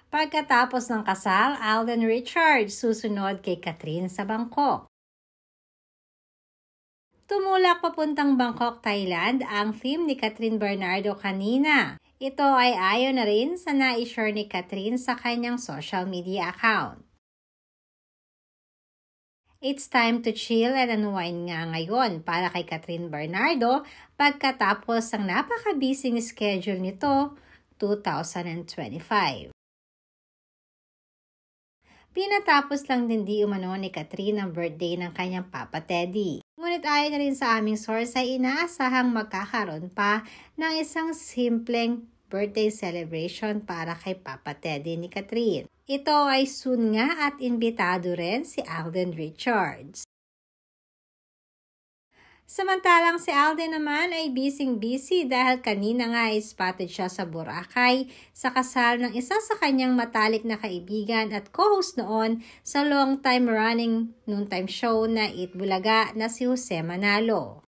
Pagkatapos ng kasal, Alden Richards susunod kay Catherine sa Bangkok. Tumulak papuntang Bangkok, Thailand ang theme ni Catherine Bernardo kanina. Ito ay ayon na rin sa na-share ni Catherine sa kanyang social media account. It's time to chill and unwind nga ngayon para kay Catherine Bernardo pagkatapos ng napaka-busy schedule nito 2025. Pinatapos lang din di umano ni Catherine ang birthday ng kanyang Papa Teddy. Ngunit ayon na rin sa aming source ay inaasahang magkakaroon pa ng isang simpleng birthday celebration para kay Papa Teddy ni Catherine. Ito ay soon nga at imbitado rin si Alden Richards. Samantalang si Alden naman ay busy dahil kanina nga ay spotted siya sa Boracay sa kasal ng isa sa kanyang matalik na kaibigan at co-host noon sa long-time running noontime show na Eat Bulaga na si Jose Manalo.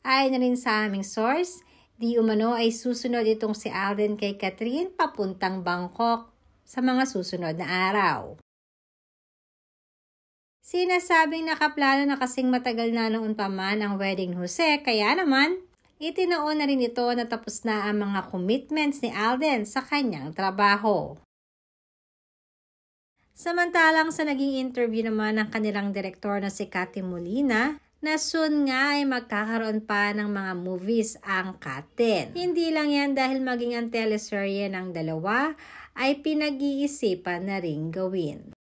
Ayon na rin sa aming source, di umano ay susunod itong si Alden kay Catherine papuntang Bangkok sa mga susunod na araw. Sinasabing nakaplano na kasing matagal na noon pa man ang wedding Jose, kaya naman, itinoon na rin ito na tapos na ang mga commitments ni Alden sa kanyang trabaho. Samantalang sa naging interview naman ng kanilang direktor na si Cathy Molina, na soon nga ay magkakaroon pa ng mga movies ang Kat-10. Hindi lang yan dahil maging ang teleserye ng dalawa ay pinag-iisipan na ring gawin.